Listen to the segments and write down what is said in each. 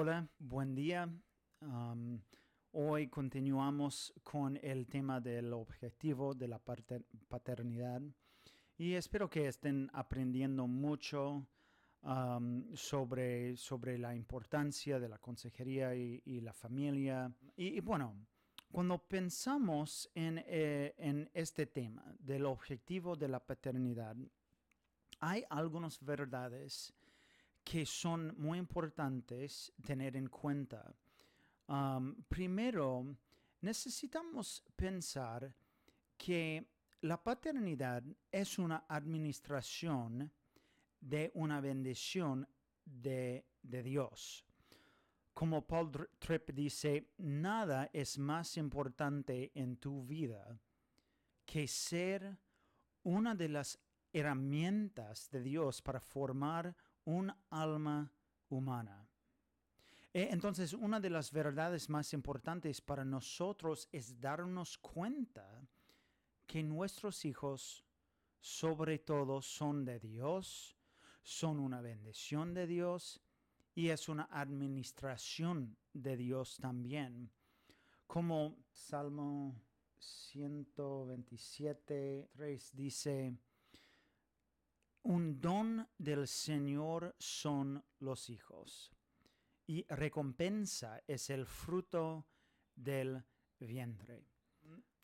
Hola, buen día. Hoy continuamos con el tema del objetivo de la paternidad y espero que estén aprendiendo mucho sobre la importancia de la consejería y la familia. Y bueno, cuando pensamos en este tema del objetivo de la paternidad, hay algunas verdades que son muy importantes tener en cuenta. Primero, necesitamos pensar que la paternidad es una administración de una bendición de Dios. Como Paul Tripp dice, nada es más importante en tu vida que ser una de las herramientas de Dios para formar un alma humana. Entonces, una de las verdades más importantes para nosotros es darnos cuenta que nuestros hijos, sobre todo, son de Dios, son una bendición de Dios y es una administración de Dios también. Como Salmo 127:3 dice: un don del Señor son los hijos, y recompensa es el fruto del vientre.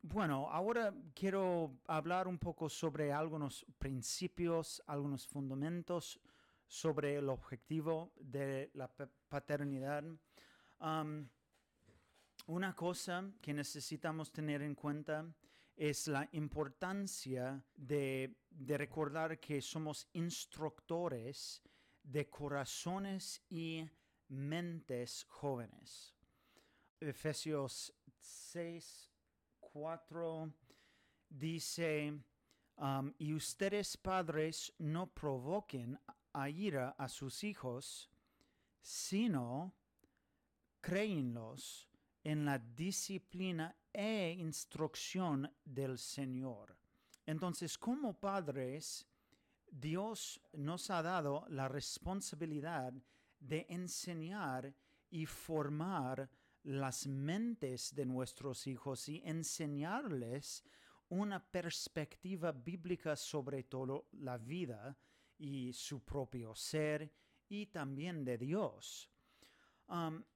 Bueno, ahora quiero hablar un poco sobre algunos principios, algunos fundamentos sobre el objetivo de la paternidad. Una cosa que necesitamos tener en cuenta es la importancia de recordar que somos instructores de corazones y mentes jóvenes. Efesios 6:4 dice: y ustedes, padres, no provoquen a ira a sus hijos, sino créenlos en la disciplina e instrucción del Señor. Entonces, como padres, Dios nos ha dado la responsabilidad de enseñar y formar las mentes de nuestros hijos y enseñarles una perspectiva bíblica sobre toda la vida y su propio ser y también de Dios.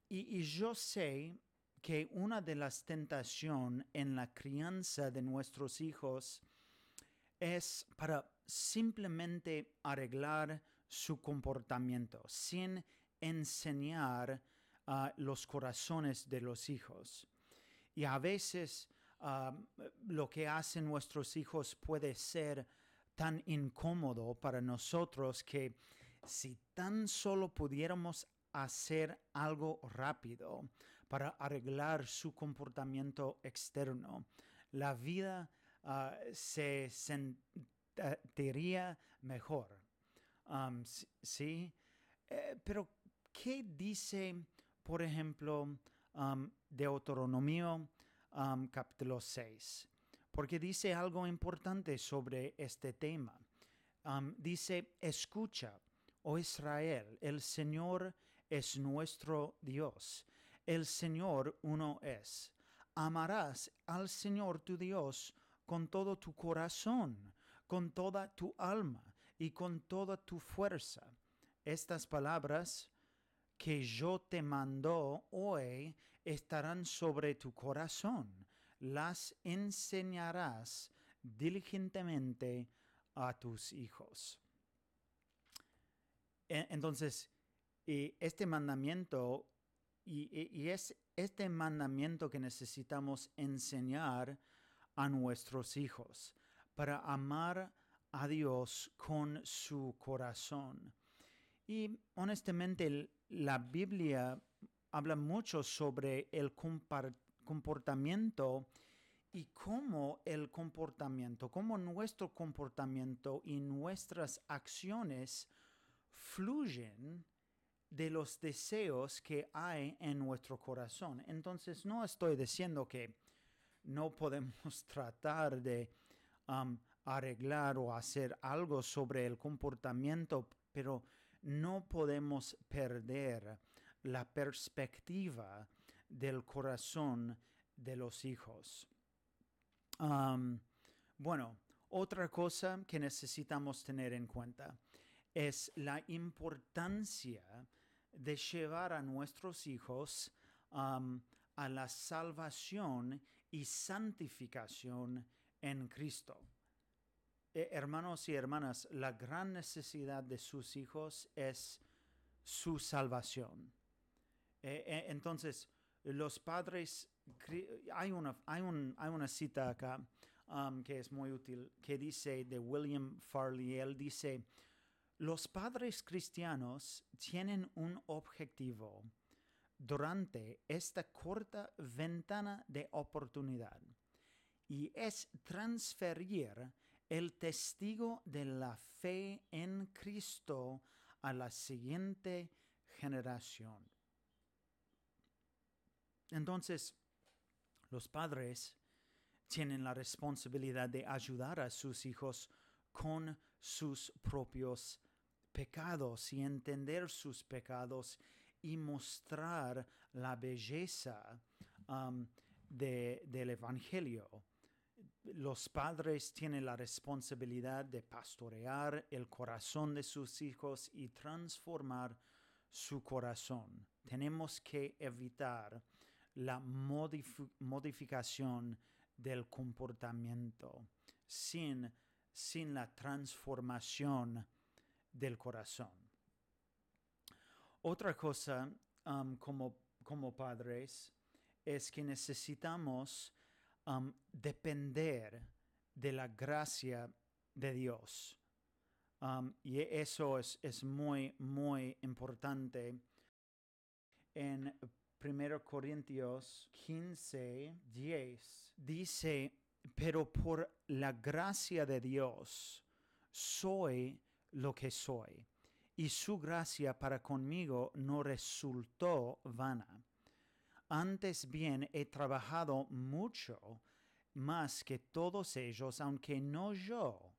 Y yo sé que una de las tentaciones en la crianza de nuestros hijos es para simplemente arreglar su comportamiento sin enseñar los corazones de los hijos. Y a veces lo que hacen nuestros hijos puede ser tan incómodo para nosotros que si tan solo pudiéramos hacer algo rápido para arreglar su comportamiento externo, la vida se sentiría mejor. ¿Sí? Pero, ¿qué dice, por ejemplo, Deuteronomio capítulo 6? Porque dice algo importante sobre este tema. Dice: escucha, oh Israel, el Señor es nuestro Dios. El Señor uno es. Amarás al Señor tu Dios con todo tu corazón, con toda tu alma y con toda tu fuerza. Estas palabras que yo te mando hoy estarán sobre tu corazón. Las enseñarás diligentemente a tus hijos. Entonces, este mandamiento, y es este mandamiento que necesitamos enseñar a nuestros hijos para amar a Dios con su corazón. Y honestamente, la Biblia habla mucho sobre el comportamiento y cómo nuestro comportamiento y nuestras acciones fluyen de los deseos que hay en nuestro corazón. Entonces, no estoy diciendo que no podemos tratar de arreglar o hacer algo sobre el comportamiento, pero no podemos perder la perspectiva del corazón de los hijos. Bueno, otra cosa que necesitamos tener en cuenta es la importancia de llevar a nuestros hijos a la salvación y santificación en Cristo. Hermanos y hermanas, la gran necesidad de sus hijos es su salvación. Entonces, los padres, hay una cita acá que es muy útil, que dice de William Farley. Él dice: los padres cristianos tienen un objetivo durante esta corta ventana de oportunidad, y es transferir el testigo de la fe en Cristo a la siguiente generación. Entonces, los padres tienen la responsabilidad de ayudar a sus hijos con sus propios pecados y entender sus pecados y mostrar la belleza del Evangelio. Los padres tienen la responsabilidad de pastorear el corazón de sus hijos y transformar su corazón. Tenemos que evitar la modificación del comportamiento sin la transformación del corazón. Otra cosa como padres es que necesitamos depender de la gracia de Dios. Y eso es muy, muy importante. En 1 Corintios 15:10 dice: pero por la gracia de Dios soy lo que soy, y su gracia para conmigo no resultó vana. Antes bien he trabajado mucho más que todos ellos, aunque no yo,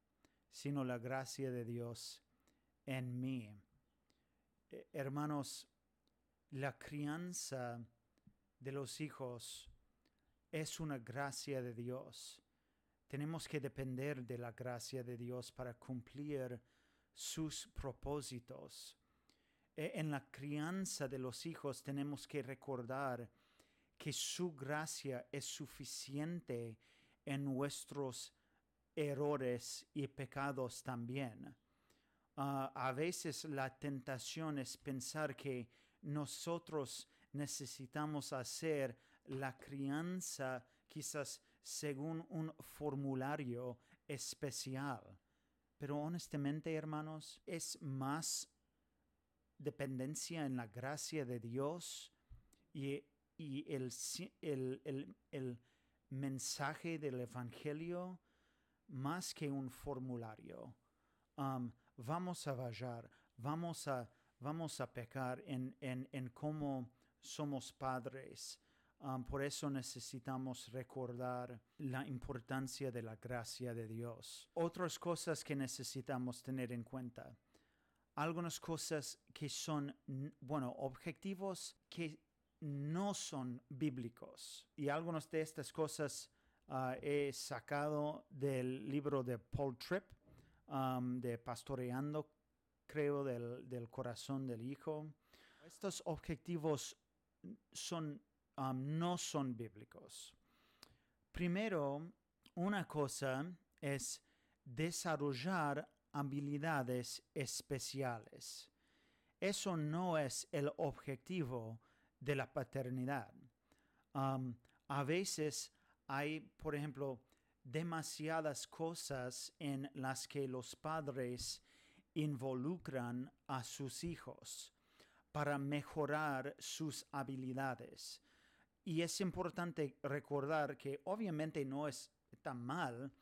sino la gracia de Dios en mí. Hermanos, la crianza de los hijos es una gracia de Dios. Tenemos que depender de la gracia de Dios para cumplir sus propósitos. En la crianza de los hijos tenemos que recordar que su gracia es suficiente en nuestros errores y pecados también. A veces la tentación es pensar que nosotros necesitamos hacer la crianza quizás según un formulario especial. Pero honestamente, hermanos, es más dependencia en la gracia de Dios y el mensaje del Evangelio más que un formulario. Vamos a fallar, vamos a pecar en cómo somos padres. Por eso necesitamos recordar la importancia de la gracia de Dios. Otras cosas que necesitamos tener en cuenta. Algunas cosas que son, objetivos que no son bíblicos. Y algunas de estas cosas he sacado del libro de Paul Tripp, de Pastoreando, creo, del corazón del hijo. Estos objetivos no son bíblicos. Primero, una cosa es desarrollar habilidades especiales. Eso no es el objetivo de la paternidad. A veces hay, por ejemplo, demasiadas cosas en las que los padres involucran a sus hijos para mejorar sus habilidades. Y es importante recordar que obviamente no es tan mal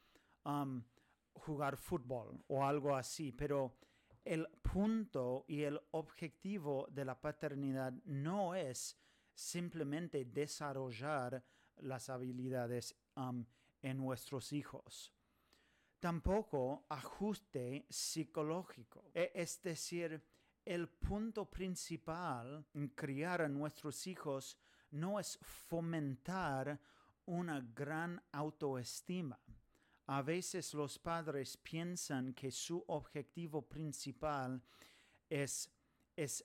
jugar fútbol o algo así, pero el punto y el objetivo de la paternidad no es simplemente desarrollar las habilidades en nuestros hijos. Tampoco ajuste psicológico, es decir, el punto principal en criar a nuestros hijos no es fomentar una gran autoestima. A veces los padres piensan que su objetivo principal es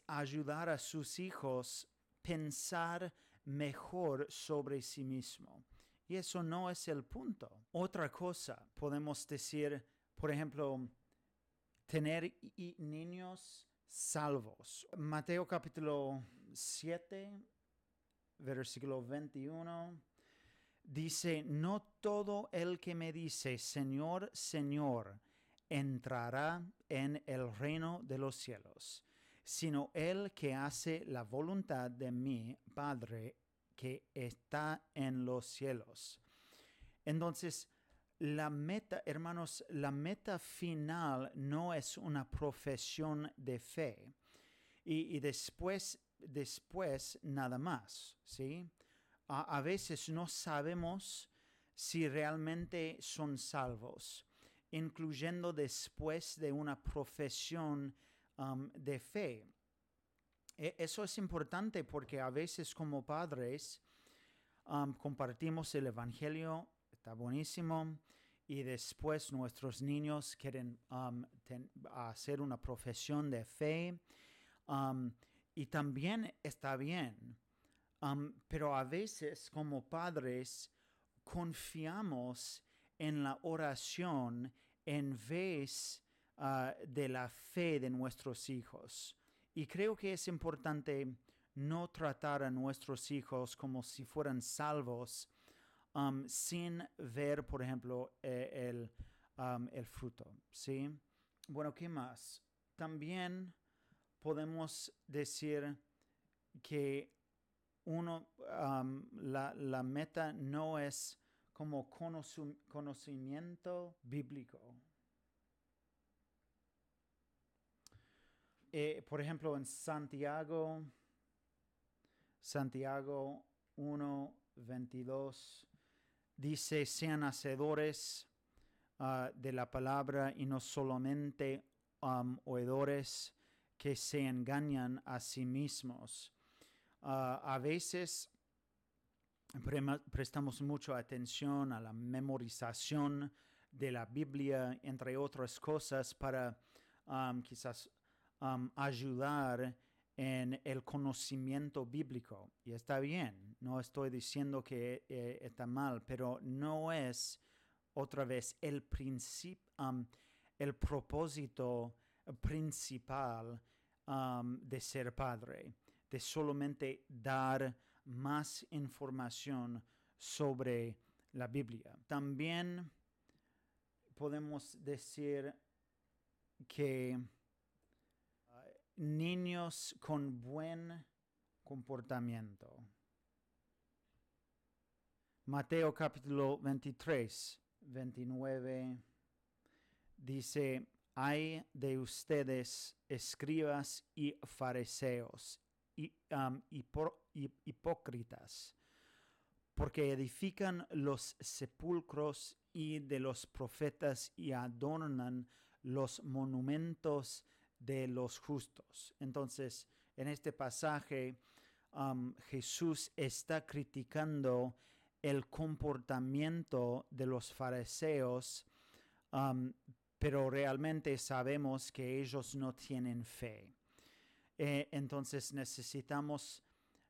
ayudar a sus hijos a pensar mejor sobre sí mismo. Y eso no es el punto. Otra cosa, podemos decir, por ejemplo, tener niños salvos. Mateo capítulo 7, versículo 21, dice, no todo el que me dice, Señor, Señor, entrará en el reino de los cielos, sino el que hace la voluntad de mi Padre que está en los cielos. Entonces, la meta, hermanos, la meta final no es una profesión de fe y después nada más, ¿sí? A veces no sabemos si realmente son salvos, incluyendo después de una profesión de fe. Eso es importante porque a veces como padres compartimos el evangelio, está buenísimo, y después nuestros niños quieren hacer una profesión de fe, y también está bien, pero a veces como padres confiamos en la oración en vez de la fe de nuestros hijos. Y creo que es importante no tratar a nuestros hijos como si fueran salvos sin ver, por ejemplo, el fruto, ¿sí? Bueno, ¿qué más? También podemos decir que la meta no es como conocimiento bíblico. Por ejemplo, en Santiago 1:22 dice, sean hacedores de la palabra y no solamente oidores que se engañan a sí mismos. A veces prestamos mucha atención a la memorización de la Biblia, entre otras cosas, para quizás ayudar en el conocimiento bíblico. Y está bien, no estoy diciendo que está mal, pero no es otra vez el propósito principal de ser padre, de solamente dar más información sobre la Biblia. También podemos decir que niños con buen comportamiento. Mateo capítulo 23, 29 dice, ay de ustedes, escribas y fariseos, hipócritas, porque edifican los sepulcros y de los profetas y adornan los monumentos de los justos. Entonces, en este pasaje, Jesús está criticando el comportamiento de los fariseos, pero realmente sabemos que ellos no tienen fe. Entonces necesitamos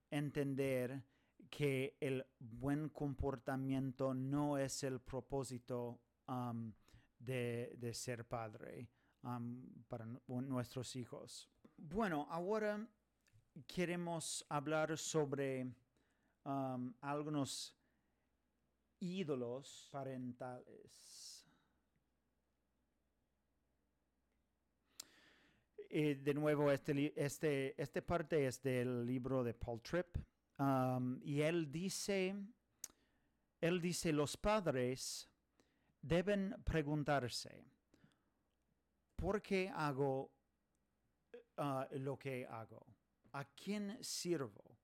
entender que el buen comportamiento no es el propósito de ser padre para nuestros hijos. Bueno, ahora queremos hablar sobre algunos ídolos parentales. De nuevo, esta parte es del libro de Paul Tripp, y él dice, los padres deben preguntarse, ¿por qué hago lo que hago? ¿A quién sirvo?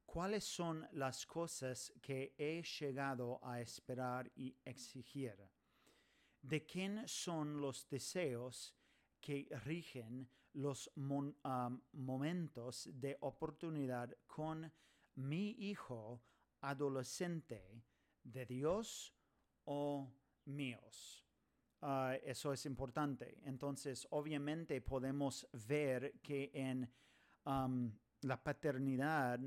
¿Cuáles son las cosas que he llegado a esperar y exigir? ¿De quién son los deseos que rigen los momentos de oportunidad con mi hijo adolescente de Dios o míos. Eso es importante. Entonces, obviamente podemos ver que en la paternidad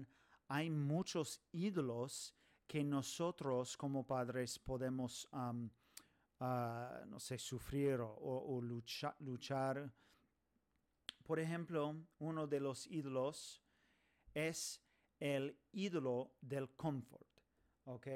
hay muchos ídolos que nosotros como padres podemos, no sé, sufrir o luchar. Por ejemplo, uno de los ídolos es el ídolo del comfort, ¿ok?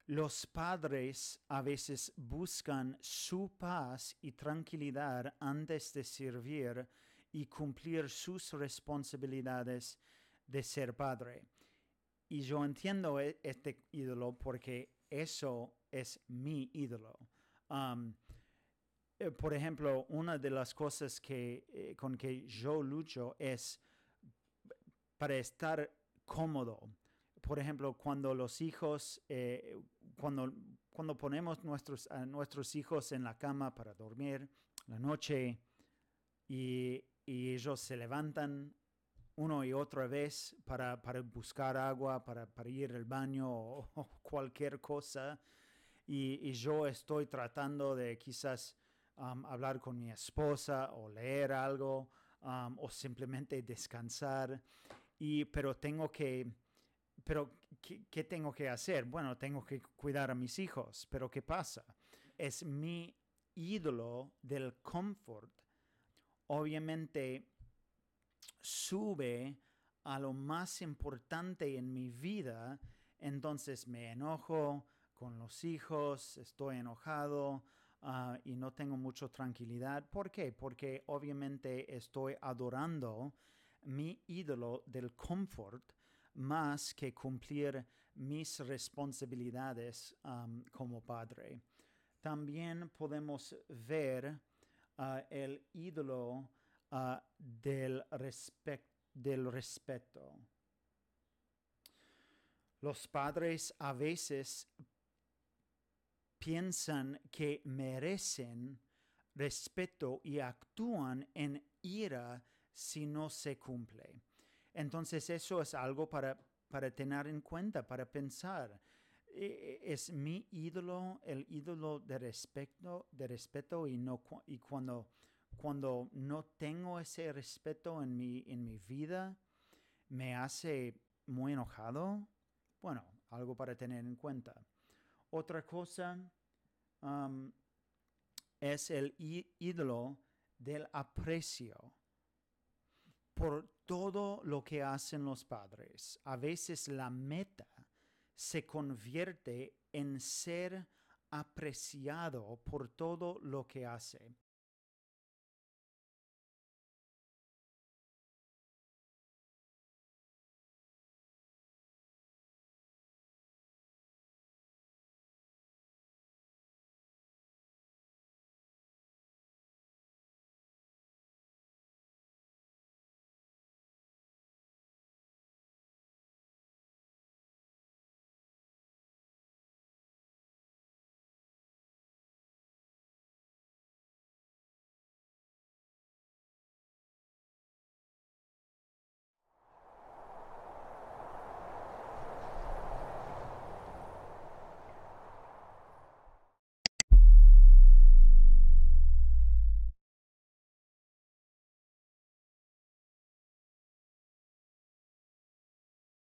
Los padres a veces buscan su paz y tranquilidad antes de servir y cumplir sus responsabilidades de ser padre. Y yo entiendo este ídolo porque eso es mi ídolo. Por ejemplo, una de las cosas con que yo lucho es para estar cómodo. Por ejemplo, cuando los hijos, cuando ponemos a nuestros hijos en la cama para dormir la noche y ellos se levantan una y otra vez para buscar agua, para ir al baño o cualquier cosa, y yo estoy tratando de quizás hablar con mi esposa o leer algo o simplemente descansar, pero ¿qué tengo que hacer? Bueno, tengo que cuidar a mis hijos, pero ¿qué pasa? Es mi ídolo del comfort. Obviamente sube a lo más importante en mi vida, entonces me enojo con los hijos, estoy enojado y no tengo mucha tranquilidad. ¿Por qué? Porque obviamente estoy adorando mi ídolo del comfort más que cumplir mis responsabilidades como padre. También podemos ver el ídolo del respeto. Los padres a veces piensan que merecen respeto y actúan en ira si no se cumple. Entonces eso es algo para tener en cuenta, para pensar. ¿Es mi ídolo el ídolo de respeto y cuando no tengo ese respeto en mi vida, me hace muy enojado? Bueno, algo para tener en cuenta. Otra cosa es el ídolo del aprecio por todo lo que hacen los padres. A veces la meta se convierte en ser apreciado por todo lo que hace.